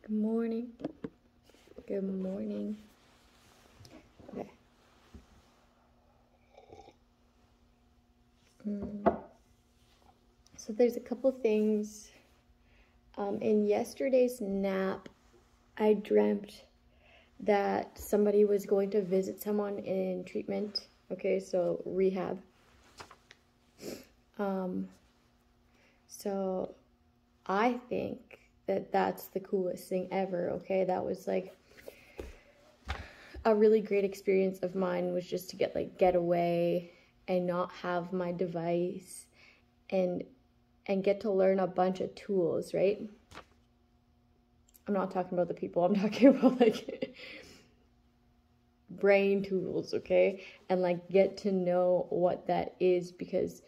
Good morning. Good morning. Okay. So there's a couple things. In yesterday's nap, I dreamt that somebody was going to visit someone in treatment. Okay, so rehab. So I think that that's the coolest thing ever. Okay, that was like a really great experience of mine, was just to get away and not have my device and get to learn a bunch of tools, right? I'm not talking about the people, I'm talking about like brain tools, okay? And like get to know what that is, because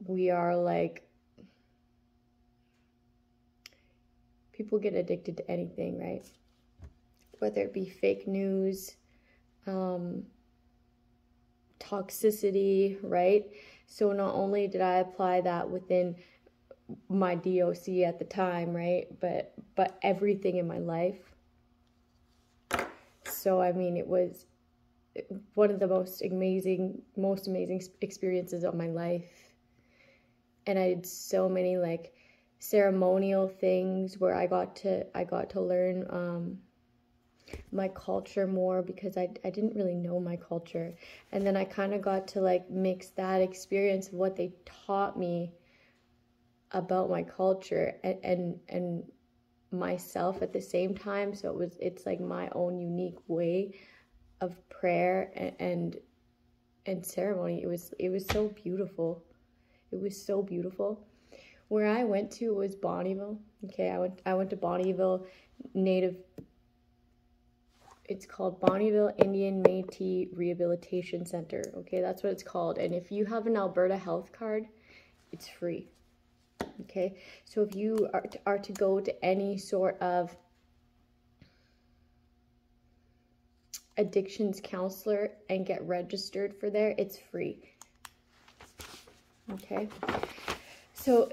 we are like, people get addicted to anything, right? Whether it be fake news, toxicity, right? So not only did I apply that within my DOC at the time, right? But everything in my life. So I mean, it was one of the most amazing experiences of my life. And I did so many like ceremonial things where I got to learn my culture more, because I didn't really know my culture. And then I kind of got to like mix that experience of what they taught me about my culture and myself at the same time. So it's like my own unique way of prayer and ceremony. It was so beautiful. It was so beautiful. Where I went to was Bonneville. Okay, I went to Bonneville Native. It's called Bonneville Indian Métis Rehabilitation Center. Okay, that's what it's called. And if you have an Alberta health card, it's free. Okay, so if you are to go to any sort of addictions counselor and get registered for there, it's free. Okay, so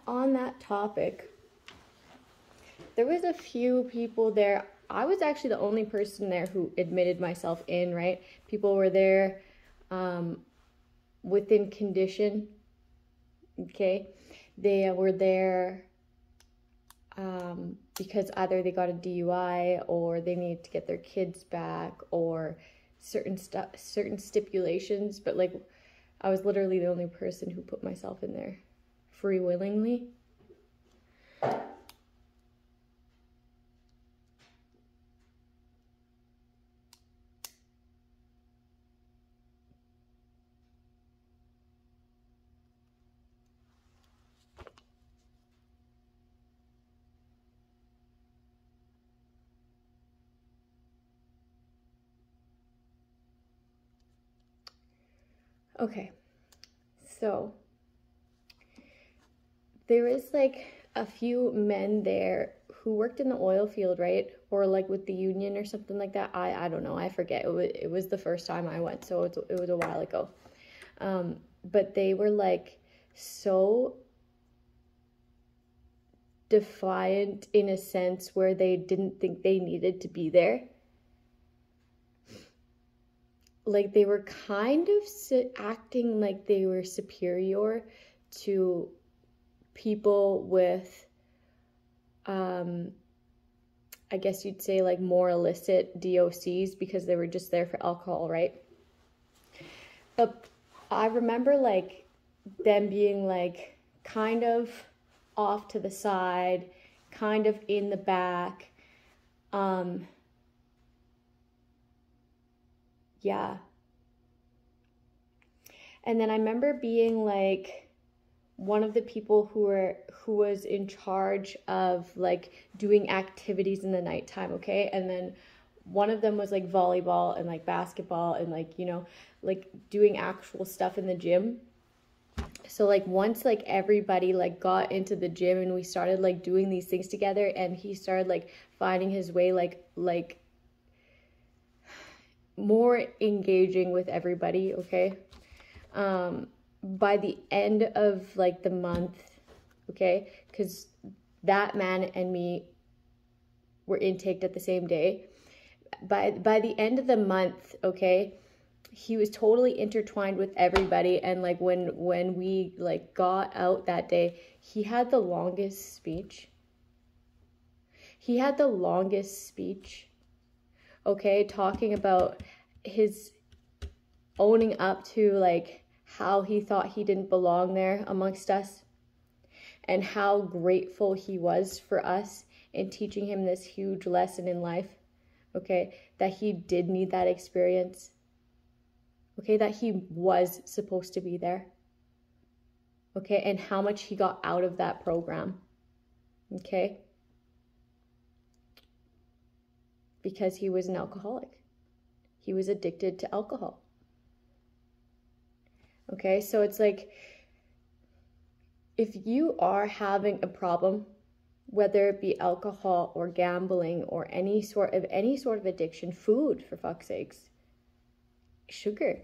on that topic, there was a few people there. I was actually the only person there who admitted myself in, right? People were there within condition, okay? They were there because either they got a DUI or they needed to get their kids back, or certain stipulations. But like, I was literally the only person who put myself in there free willingly. Okay, so there was like a few men there who worked in the oil field, right? Or like with the union or something like that. I don't know, I forget. It was the first time I went, so it was a while ago. But they were like so defiant in a sense where they didn't think they needed to be there. Like they were kind of acting like they were superior to people with, I guess you'd say like more illicit DOCs, because they were just there for alcohol, right? But I remember like them being like kind of off to the side, kind of in the back. Yeah. And then I remember being like one of the people who was in charge of like doing activities in the nighttime, okay? And then one of them was like volleyball and like basketball and like, you know, like doing actual stuff in the gym. So like once like everybody like got into the gym and we started like doing these things together, and he started like finding his way like more engaging with everybody, okay? By the end of like the month, okay, because that man and me were intaked at the same day. By the end of the month, okay, he was totally intertwined with everybody. And like when we like got out that day, he had the longest speech. Okay, talking about his owning up to like how he thought he didn't belong there amongst us, and how grateful he was for us in teaching him this huge lesson in life. Okay, that he did need that experience. Okay, that he was supposed to be there. Okay, and how much he got out of that program. Okay, because he was an alcoholic. He was addicted to alcohol. Okay, so it's like, if you are having a problem, whether it be alcohol or gambling or any sort of addiction, food, for fuck's sakes, sugar,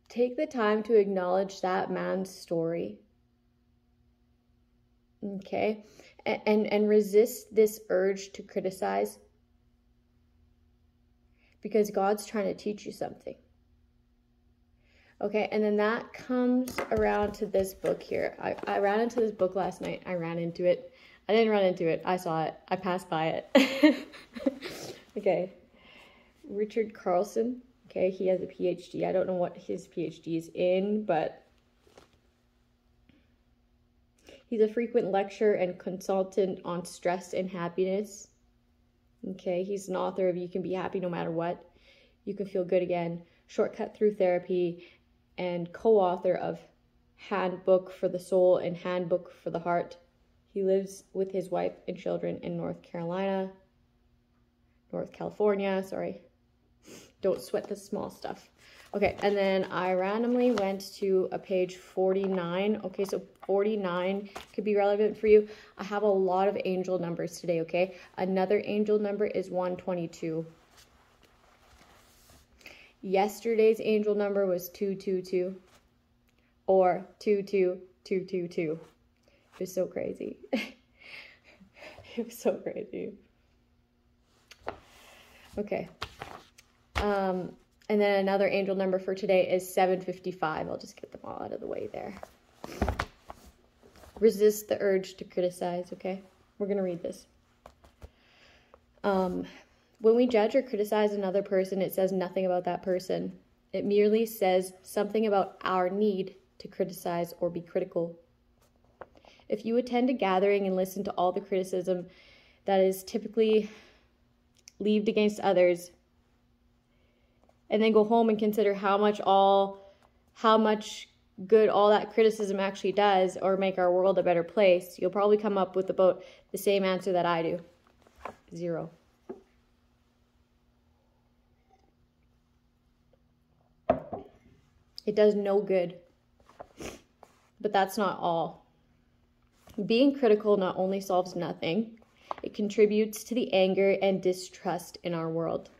take the time to acknowledge that man's story. Okay, and resist this urge to criticize, because God's trying to teach you something. Okay, and then that comes around to this book here. I ran into this book last night. I didn't run into it. I saw it. I passed by it. Okay. Richard Carlson. Okay, he has a PhD. I don't know what his PhD is in, but he's a frequent lecturer and consultant on stress and happiness. Okay, he's an author of You Can Be Happy No Matter What, You Can Feel Good Again, Shortcut Through Therapy, and co-author of Handbook for the Soul and Handbook for the Heart. He lives with his wife and children in North California, sorry. Don't sweat the small stuff. Okay, and then I randomly went to a page 49. Okay, so 49 could be relevant for you. I have a lot of angel numbers today, okay? Another angel number is 122. Yesterday's angel number was 222 or 22222. It was so crazy. It was so crazy. Okay. And then another angel number for today is 755. I'll just get them all out of the way there. Resist the urge to criticize, okay? We're going to read this. When we judge or criticize another person, it says nothing about that person. It merely says something about our need to criticize or be critical. If you attend a gathering and listen to all the criticism that is typically levied against others, and then go home and consider how much good all that criticism actually does, or make our world a better place, you'll probably come up with about the same answer that I do. 0. It does no good. But that's not all. Being critical not only solves nothing, it contributes to the anger and distrust in our world.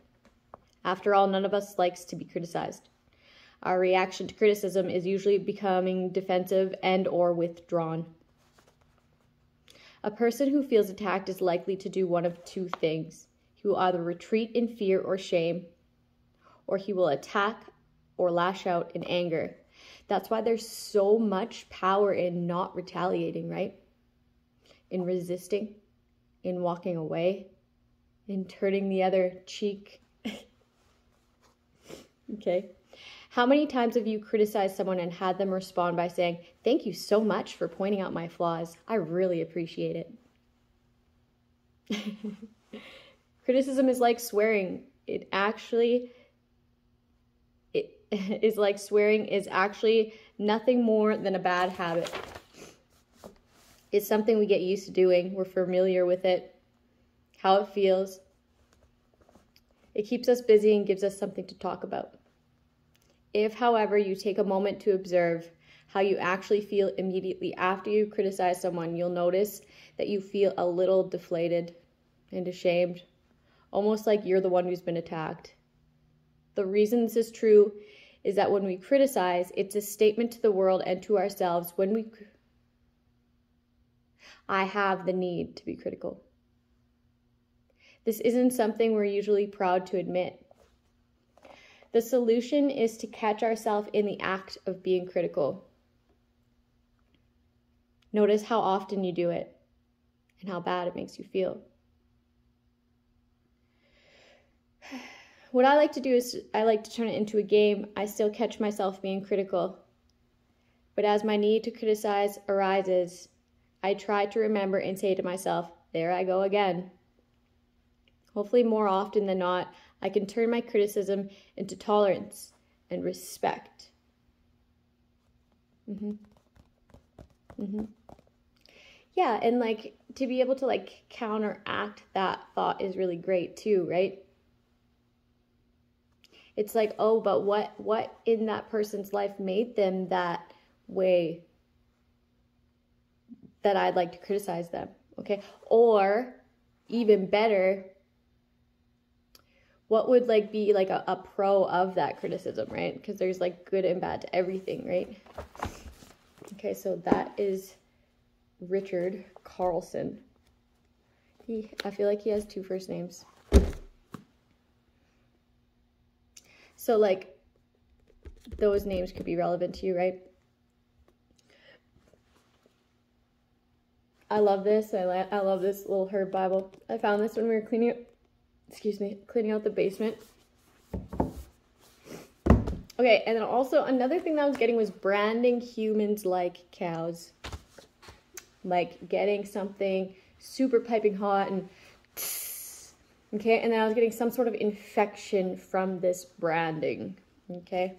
After all, none of us likes to be criticized. Our reaction to criticism is usually becoming defensive and or withdrawn. A person who feels attacked is likely to do one of two things. He will either retreat in fear or shame, or he will attack or lash out in anger. That's why there's so much power in not retaliating, right? In resisting, in walking away, in turning the other cheek. Okay. How many times have you criticized someone and had them respond by saying, "Thank you so much for pointing out my flaws. I really appreciate it." Criticism is like swearing. Swearing is actually nothing more than a bad habit. It's something we get used to doing. We're familiar with it, how it feels. It keeps us busy and gives us something to talk about. If, however, you take a moment to observe how you actually feel immediately after you criticize someone, you'll notice that you feel a little deflated and ashamed, almost like you're the one who's been attacked. The reason this is true is that when we criticize, it's a statement to the world and to ourselves. When I have the need to be critical. This isn't something we're usually proud to admit. The solution is to catch ourselves in the act of being critical. Notice how often you do it and how bad it makes you feel. What I like to do is I like to turn it into a game. I still catch myself being critical. But as my need to criticize arises, I try to remember and say to myself, there I go again. Hopefully more often than not, I can turn my criticism into tolerance and respect. Yeah, and like to be able to like counteract that thought is really great too, right? It's like, oh, but what in that person's life made them that way that I'd like to criticize them, okay? Or even better, what would like be like a pro of that criticism, right? Because there's like good and bad to everything, right? Okay, so that is Richard Carlson. I feel like he has 2 first names. So like those names could be relevant to you, right? I love this. I love this little herb Bible. I found this when we were cleaning out the basement. Okay, and then also another thing that I was getting was branding humans like cows. Like getting something super piping hot and okay, and then I was getting some sort of infection from this branding, okay?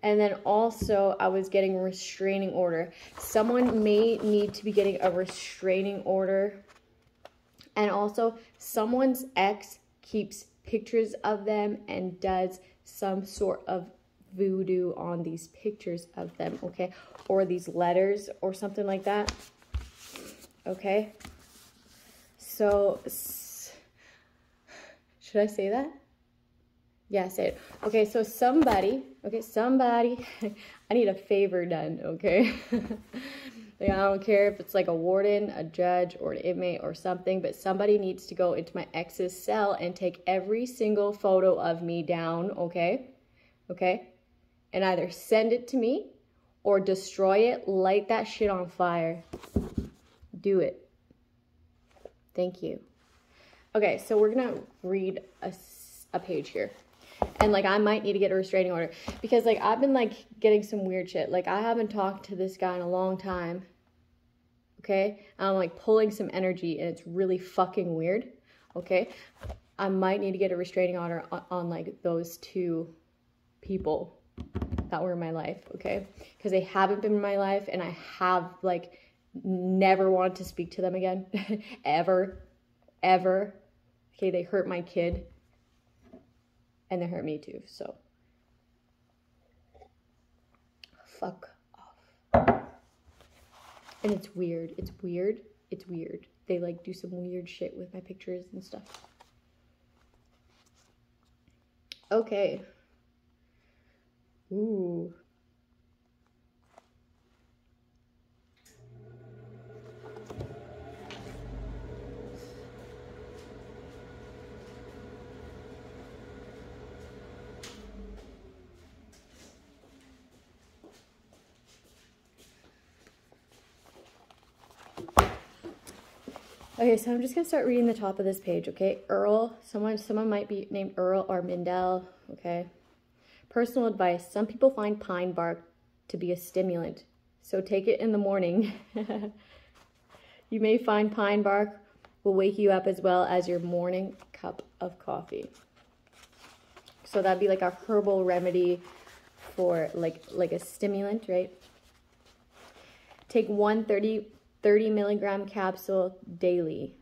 And then also I was getting a restraining order. Someone may need to be getting a restraining order. And also someone's ex keeps pictures of them and does some sort of voodoo on these pictures of them, okay? Or these letters or something like that, okay? So, should I say that? Yeah, say it. Okay, so somebody, I need a favor done, okay? Like, I don't care if it's like a warden, a judge, or an inmate or something, but somebody needs to go into my ex's cell and take every single photo of me down, okay? Okay? And either send it to me or destroy it, light that shit on fire. Do it. Thank you. Okay, so we're gonna read a page here. And like I might need to get a restraining order because like I've been like getting some weird shit. Like I haven't talked to this guy in a long time. Okay? I'm like pulling some energy and it's really fucking weird. Okay? I might need to get a restraining order on like those 2 people that were in my life, okay? Because they haven't been in my life and I have like never wanted to speak to them again. Ever. Okay, they hurt my kid. And they hurt me too, so. Fuck off. And it's weird. It's weird. They like do some weird shit with my pictures and stuff. Okay. Ooh. Okay, so I'm just gonna start reading the top of this page, okay? Earl, someone might be named Earl or Mindell, okay? Personal advice, some people find pine bark to be a stimulant, so take it in the morning. You may find pine bark will wake you up as well as your morning cup of coffee. So that'd be like a herbal remedy for like a stimulant, right? Take 30 milligram capsule daily.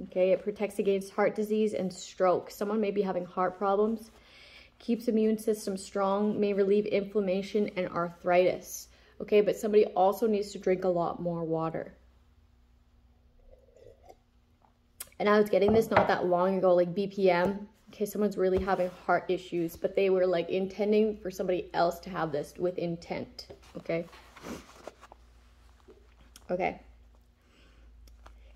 Okay, it protects against heart disease and stroke. Someone may be having heart problems. Keeps immune system strong, may relieve inflammation and arthritis. Okay, but somebody also needs to drink a lot more water. And I was getting this not that long ago, like BPM. Okay, someone's really having heart issues, but they were like intending for somebody else to have this with intent. Okay. Okay.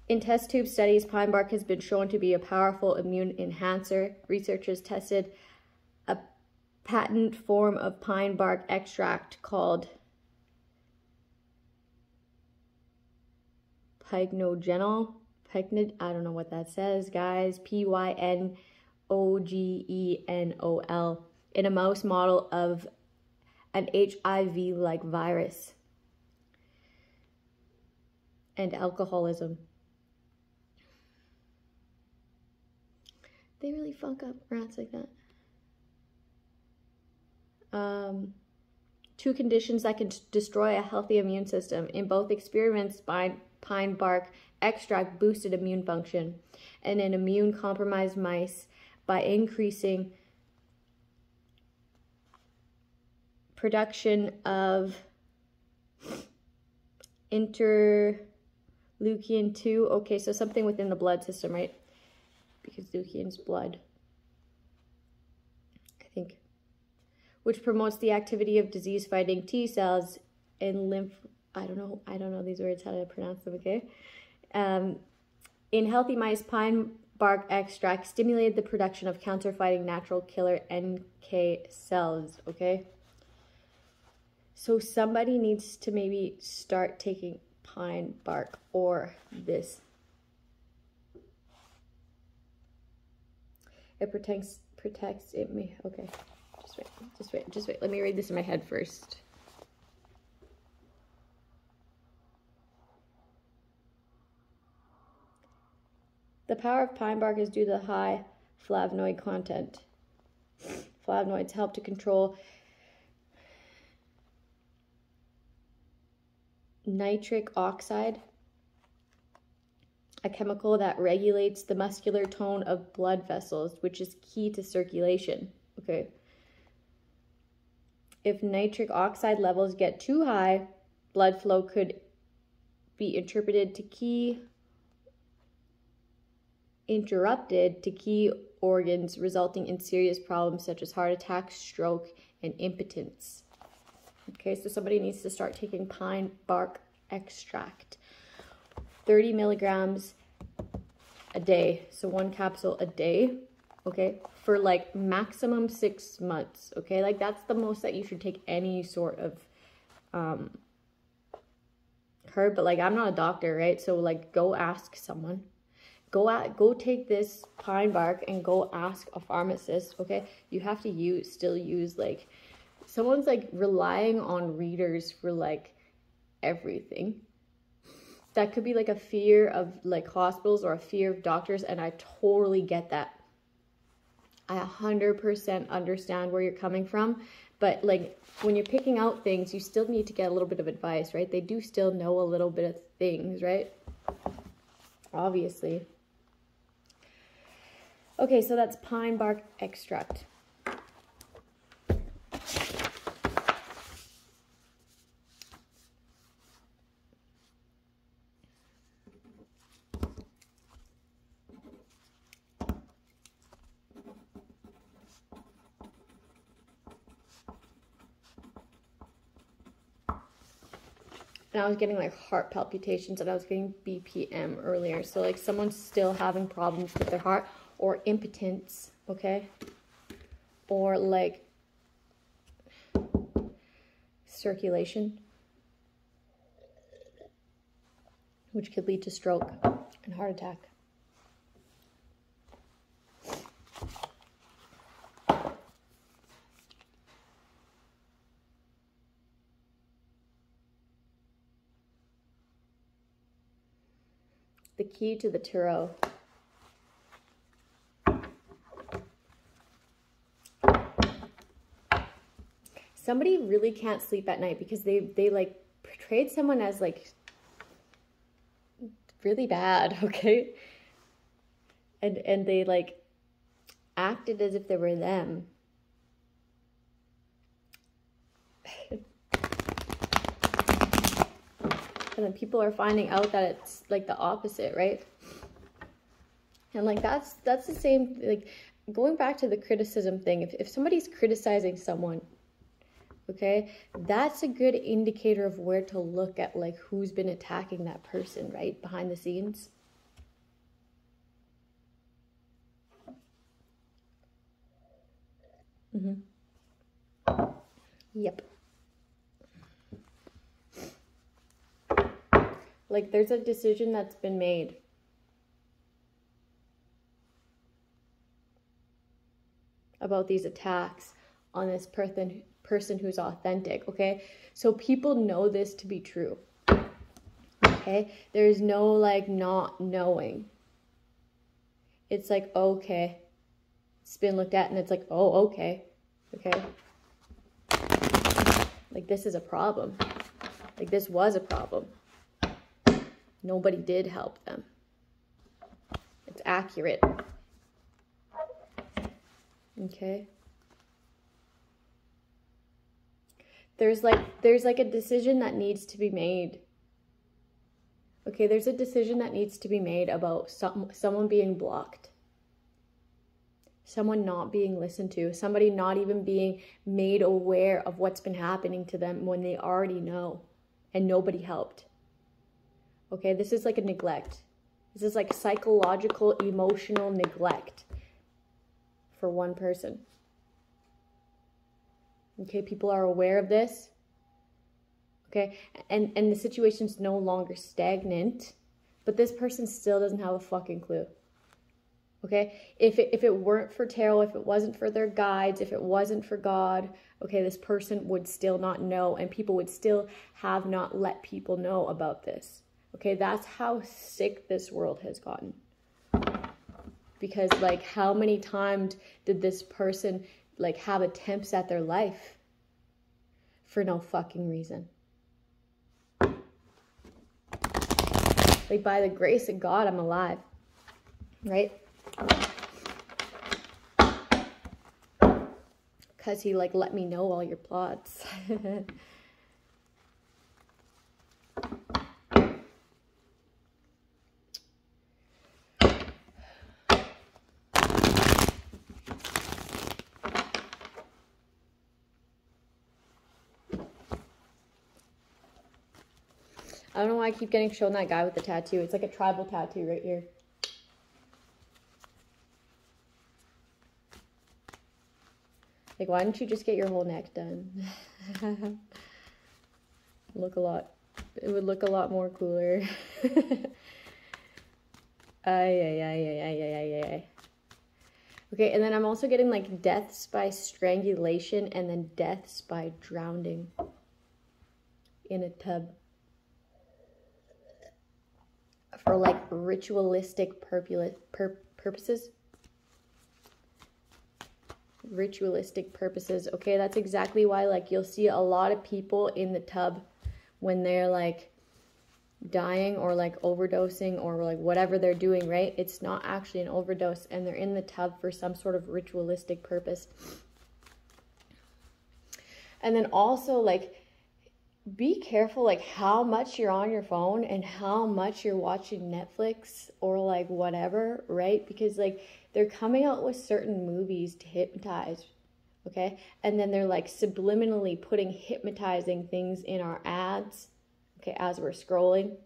In test tube studies, pine bark has been shown to be a powerful immune enhancer. Researchers tested a patent form of pine bark extract called pycnogenol. I don't know what that says, guys. pynogenol in a mouse model of an HIV-like virus and alcoholism. They really fuck up rats like that. 2 conditions that can destroy a healthy immune system. In both experiments, pine bark extract boosted immune function, and in immune-compromised mice by increasing production of interleukin-2. Okay, so something within the blood system, right? Because leukin's blood, I think, which promotes the activity of disease-fighting T cells and lymph. I don't know these words, how to pronounce them. Okay. In healthy mice, pine bark extract stimulated the production of cancer-fighting natural killer NK cells. Okay. So somebody needs to maybe start taking pine bark or this. It protects it me. Okay, just wait. Let me read this in my head first. The power of pine bark is due to the high flavonoid content. Flavonoids help to control nitric oxide, a chemical that regulates the muscular tone of blood vessels, which is key to circulation. Okay. If nitric oxide levels get too high, blood flow could be interrupted to key organs, resulting in serious problems such as heart attack, stroke, and impotence. Okay, so somebody needs to start taking pine bark extract. 30 milligrams a day. So 1 capsule a day, okay, for like maximum 6 months, okay? Like that's the most that you should take any sort of herb, but like I'm not a doctor, right? So like go ask someone. Go take this pine bark and go ask a pharmacist, okay? You have to still use like, someone's like relying on readers for like everything. That could be like a fear of like hospitals or a fear of doctors, and I totally get that. I 100% understand where you're coming from, but like when you're picking out things, you still need to get a little bit of advice, right? They do still know a little bit of things, right? Obviously. Okay, so that's pine bark extract. And I was getting like heart palpitations, and I was getting BPM earlier. So like someone's still having problems with their heart, or impotence, okay? Or like circulation, which could lead to stroke and heart attack. The key to the tarot. Somebody really can't sleep at night because they like portrayed someone as like really bad, okay? And they like acted as if they were them. And then people are finding out that it's like the opposite, right? And like that's the same, like going back to the criticism thing. If somebody's criticizing someone, okay, that's a good indicator of where to look at like who's been attacking that person, right, behind the scenes. Yep. Like there's a decision that's been made. About these attacks on this person who's authentic, okay? So people know this to be true, okay? There's no like not knowing. It's like, okay. It's been looked at and it's like, oh, okay. Okay. Like this is a problem. Like this was a problem. Nobody did help them. It's accurate. Okay. There's like a decision that needs to be made. Okay, there's a decision that needs to be made about someone being blocked. Someone not being listened to. Somebody not even being made aware of what's been happening to them when they already know and nobody helped. Okay, this is like a neglect. This is like psychological, emotional neglect for one person. Okay, people are aware of this. Okay, and the situation's no longer stagnant, but this person still doesn't have a fucking clue. Okay, if it weren't for tarot, if it wasn't for their guides, if it wasn't for God, okay, this person would still not know, and people would still have not let people know about this. Okay, that's how sick this world has gotten. Because like how many times did this person like have attempts at their life for no fucking reason? Like by the grace of God, I'm alive, right? Because he like let me know all your plots. I don't know why I keep getting shown that guy with the tattoo. It's like a tribal tattoo right here. Like, why didn't you just get your whole neck done? It would look a lot more cooler. Ay. Okay, and then I'm also getting like deaths by strangulation and then deaths by drowning in a tub. For like ritualistic purposes. Ritualistic purposes. Okay, that's exactly why like you'll see a lot of people in the tub when they're like dying or like overdosing or like whatever they're doing, right? It's not actually an overdose and they're in the tub for some sort of ritualistic purpose. And then also like be careful like how much you're on your phone and how much you're watching Netflix or like whatever, right? Because like they're coming out with certain movies to hypnotize, okay? And then they're like subliminally putting hypnotizing things in our ads, okay, as we're scrolling,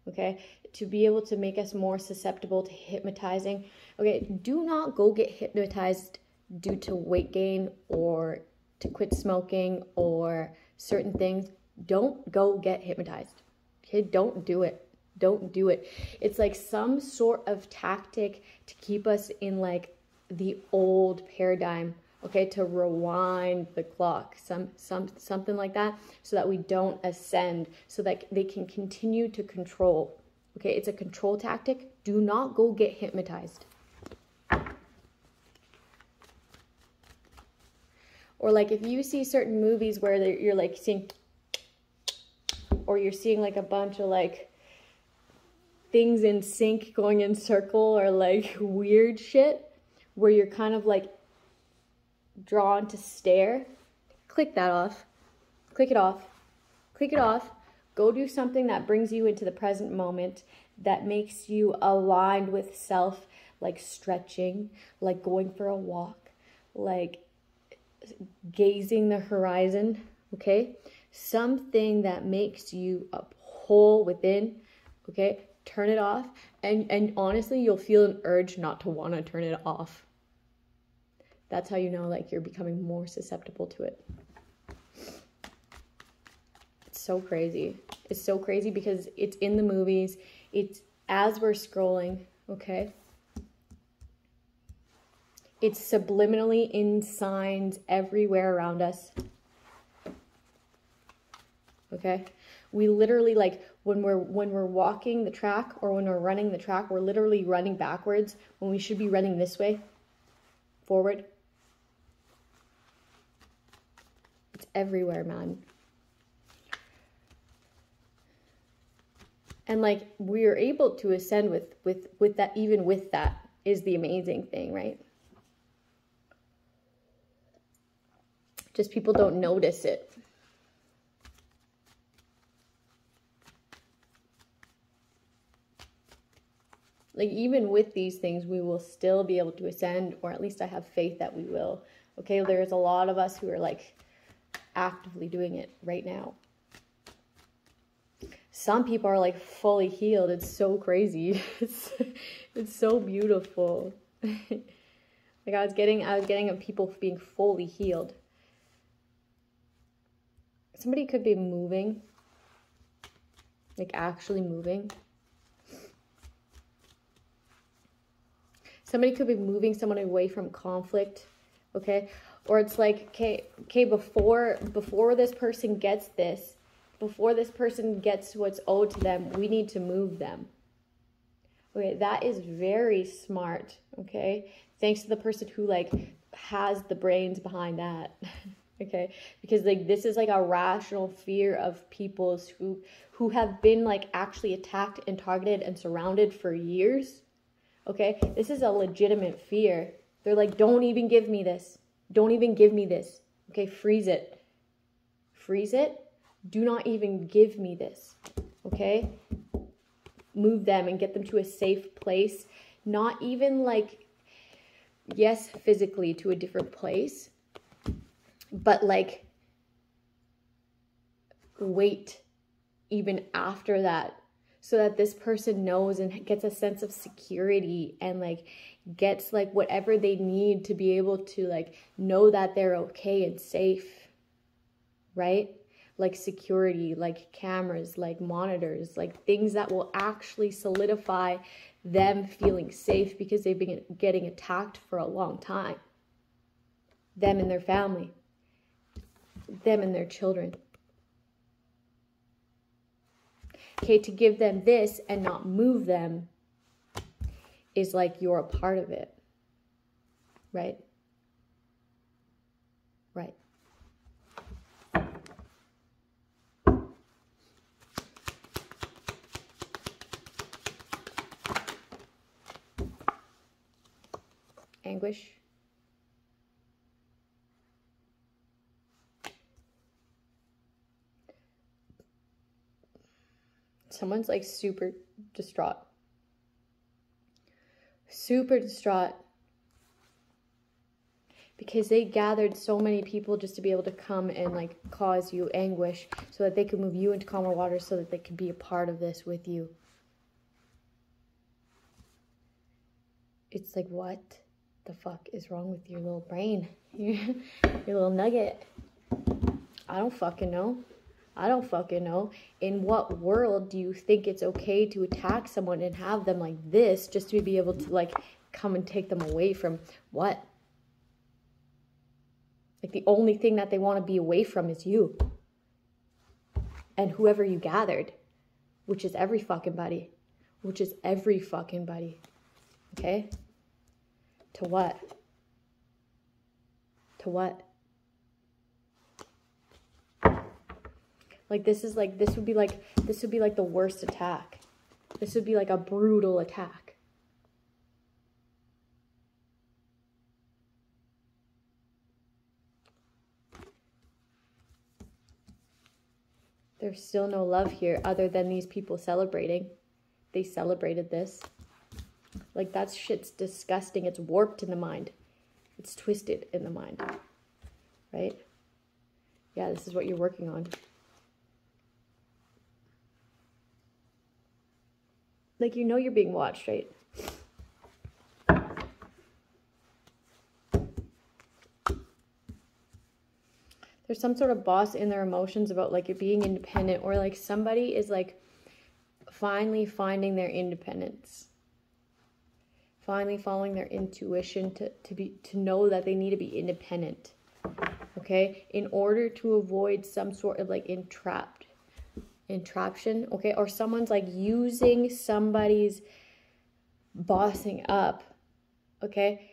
okay? To be able to make us more susceptible to hypnotizing. Okay, do not go get hypnotized due to weight gain or to quit smoking or certain things. Don't go get hypnotized. Okay, don't do it. Don't do it. It's like some sort of tactic to keep us in like the old paradigm, okay, to rewind the clock, something like that, so that we don't ascend, so that they can continue to control. Okay, it's a control tactic. Do not go get hypnotized. Or like if you see certain movies where you're like seeing, or you're seeing like a bunch of like things in sync going in circle or like weird shit where you're kind of like drawn to stare, click that off. Click it off. Click it off. Go do something that brings you into the present moment, that makes you aligned with self, like stretching, like going for a walk, like gazing the horizon, okay? Something that makes you a whole within, okay? Turn it off, and honestly, you'll feel an urge not to want to turn it off. That's how you know, like, you're becoming more susceptible to it. It's so crazy. It's so crazy because it's in the movies. It's as we're scrolling, okay? It's subliminally in signs everywhere around us. Okay? We literally, like, when we're walking the track or when we're running the track, we're literally running backwards when we should be running this way, forward. It's everywhere, man. And like, we are able to ascend with that, even with that is the amazing thing, right? Just people don't notice it. Like, even with these things, we will still be able to ascend, or at least I have faith that we will. Okay, there's a lot of us who are like actively doing it right now. Some people are like fully healed. It's so crazy. It's so beautiful. Like, I was getting of people being fully healed. Somebody could be moving, like actually moving. Somebody could be moving someone away from conflict, okay? Or it's like, okay, before this person gets this, before this person gets what's owed to them, we need to move them. Okay, that is very smart, okay? Thanks to the person who, like, has the brains behind that, okay? Because, like, this is, like, a rational fear of people's who have been, like, actually attacked and targeted and surrounded for years. Okay, this is a legitimate fear. They're like, don't even give me this. Don't even give me this. Okay, freeze it. Freeze it. Do not even give me this. Okay? Move them and get them to a safe place. Not even like, yes, physically to a different place, but like, wait even after that, so that this person knows and gets a sense of security and like gets like whatever they need to be able to like know that they're okay and safe, right? Like security, like cameras, like monitors, like things that will actually solidify them feeling safe because they've been getting attacked for a long time. Them and their family, them and their children. Okay, to give them this and not move them is like you're a part of it. Right? Right. Anguish. Someone's like super distraught. Super distraught. Because they gathered so many people just to be able to come and like cause you anguish so that they could move you into calmer waters so that they could be a part of this with you. It's like, what the fuck is wrong with your little brain? Your little nugget. I don't fucking know. I don't fucking know. In what world do you think it's okay to attack someone and have them like this just to be able to like come and take them away from what? Like the only thing that they want to be away from is you. And whoever you gathered, which is every fucking buddy. Which is every fucking buddy. Okay? To what? To what? Like this would be like the worst attack. This would be like a brutal attack. There's still no love here other than these people celebrating. They celebrated this. Like that shit's disgusting. It's warped in the mind. It's twisted in the mind. Right? Yeah, this is what you're working on. Like, you know you're being watched, right? There's some sort of boss in their emotions about like it being independent, or like somebody is like finally finding their independence. Finally following their intuition to know that they need to be independent. Okay? In order to avoid some sort of like entraption, okay? Or someone's like using somebody's bossing up, okay?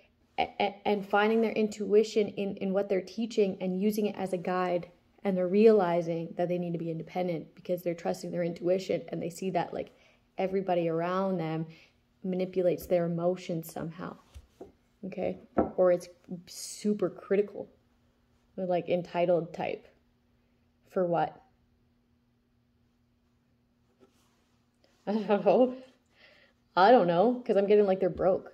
And finding their intuition in what they're teaching and using it as a guide, and they're realizing that they need to be independent because they're trusting their intuition, and they see that like everybody around them manipulates their emotions somehow, okay? Or it's super critical, like entitled type. For what? I don't know, because I'm getting like they're broke.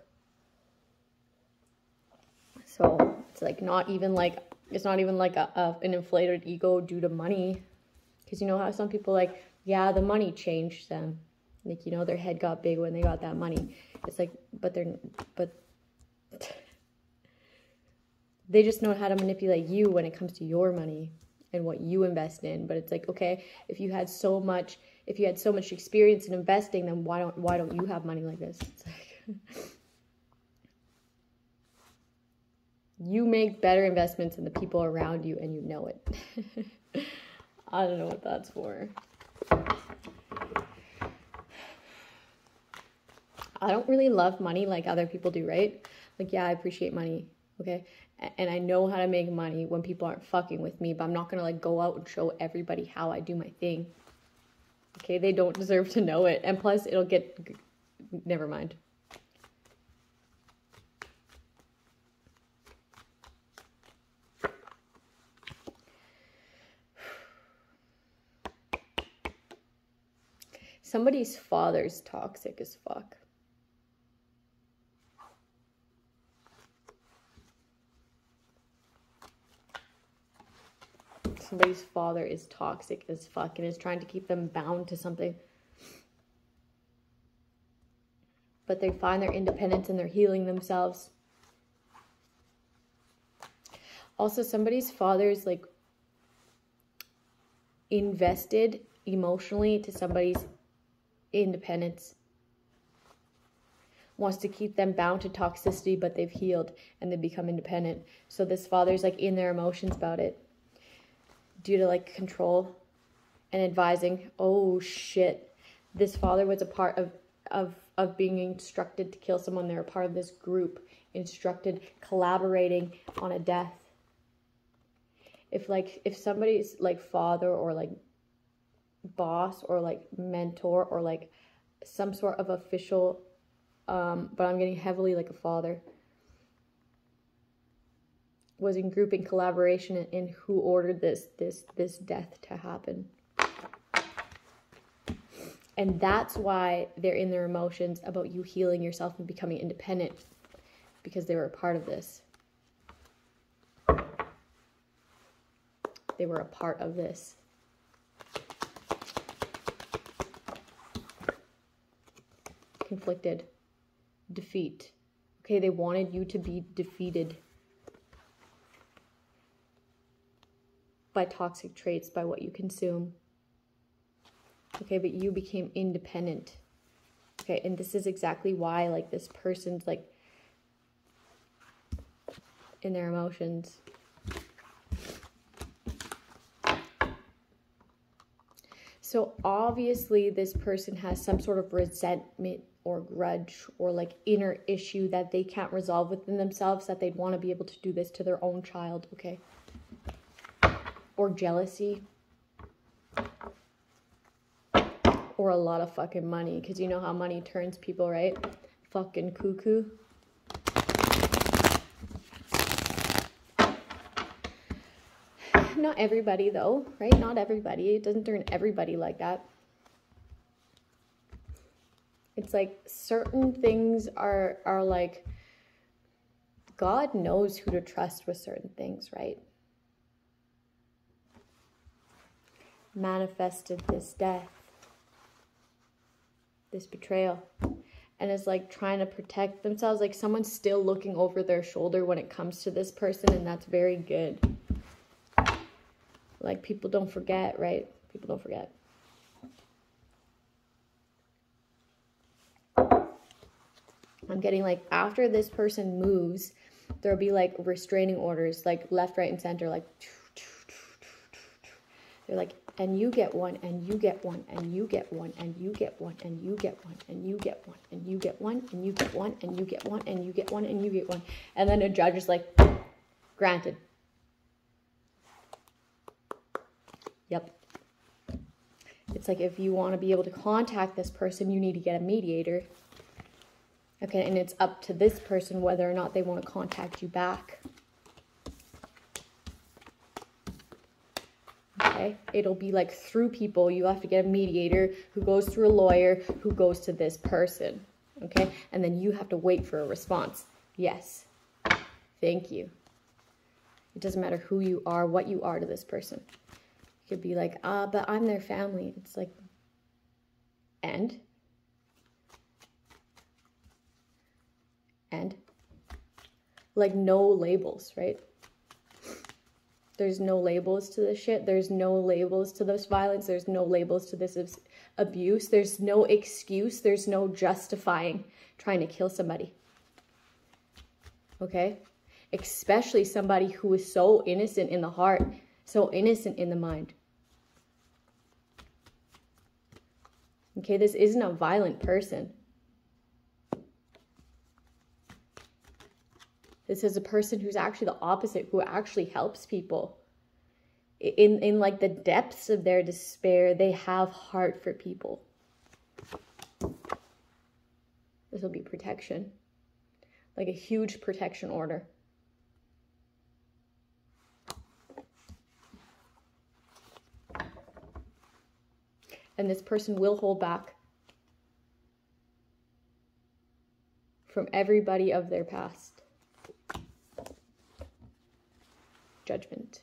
So it's like not even like, it's not even like an inflated ego due to money. Because you know how some people like, yeah, the money changed them. Like, you know, their head got big when they got that money. It's like, but they just know how to manipulate you when it comes to your money and what you invest in. But it's like, okay, if you had so much experience in investing, then why don't you have money like this? It's like you make better investments than the people around you, and you know it. I don't know what that's for. I don't really love money like other people do, right? Like, yeah, I appreciate money, okay? And I know how to make money when people aren't fucking with me, but I'm not going to like go out and show everybody how I do my thing. Okay, they don't deserve to know it. And plus, it'll get... Never mind. Somebody's father's toxic as fuck. Somebody's father is toxic as fuck and is trying to keep them bound to something. But they find their independence and they're healing themselves. Also, somebody's father is like invested emotionally to somebody's independence. Wants to keep them bound to toxicity, but they've healed and they become independent. So this father's like in their emotions about it, due to like control and advising. Oh shit, this father was a part of being instructed to kill someone. They're a part of this group, instructed, collaborating on a death. If somebody's like father or like boss or like mentor or like some sort of official, but I'm getting heavily like a father, was in group and collaboration in who ordered this death to happen. And that's why they're in their emotions about you healing yourself and becoming independent, because they were a part of this. They were a part of this. Conflicted. Defeat. Okay, they wanted you to be defeated by toxic traits, by what you consume. Okay, but you became independent. Okay, and this is exactly why, like, this person's, like, in their emotions. So, obviously, this person has some sort of resentment or grudge or, like, inner issue that they can't resolve within themselves, that they'd want to be able to do this to their own child, okay? Or jealousy. Or a lot of fucking money, because you know how money turns people, right? Fucking cuckoo. Not everybody, though, right? Not everybody. It doesn't turn everybody like that. It's like certain things are like, God knows who to trust with certain things, right? Manifested this death, this betrayal, and is like trying to protect themselves. Like someone's still looking over their shoulder when it comes to this person, and that's very good. Like, people don't forget, right? People don't forget. I'm getting like, after this person moves, there'll be like restraining orders, like left, right, and center, like, they're like, and you get one, and you get one, and you get one, and you get one, and you get one, and you get one, and you get one, and you get one, and you get one, and you get one, and you get one. And then a judge is like, granted. Yep. It's like, if you want to be able to contact this person, you need to get a mediator. Okay, and it's up to this person whether or not they want to contact you back. Okay, it'll be like through people. You have to get a mediator who goes through a lawyer who goes to this person. Okay, and then you have to wait for a response. Yes, thank you. It doesn't matter who you are, what you are to this person. You could be like, but I'm their family. It's like, and like, no labels, right? There's no labels to this shit. There's no labels to this violence. There's no labels to this abuse. There's no excuse. There's no justifying trying to kill somebody. Okay? Especially somebody who is so innocent in the heart, so innocent in the mind. Okay, this isn't a violent person. This is a person who's actually the opposite, who actually helps people. In like the depths of their despair, they have heart for people. This will be protection. Like a huge protection order. And this person will hold back from everybody of their past. Judgment.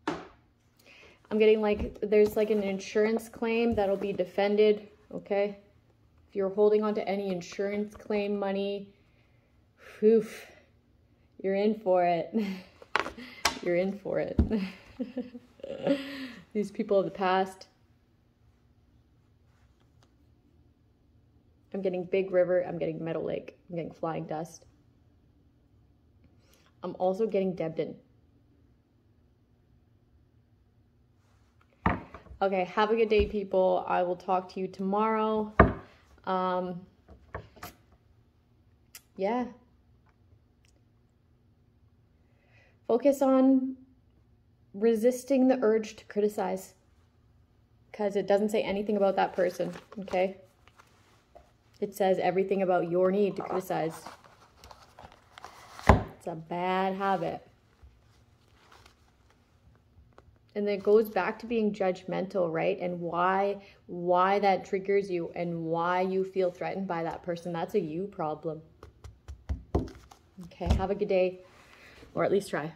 I'm getting like, there's like an insurance claim that'll be defended, okay? If you're holding on to any insurance claim money, oof, you're in for it. You're in for it. These people of the past. I'm getting Big River, I'm getting Meadow Lake, I'm getting Flying Dust. I'm also getting Debden. Okay, have a good day, people. I will talk to you tomorrow. Yeah. Focus on resisting the urge to criticize, because it doesn't say anything about that person, okay? It says everything about your need to criticize. It's a bad habit. And it goes back to being judgmental, right? And why that triggers you and why you feel threatened by that person. That's a you problem. Okay, have a good day, or at least try.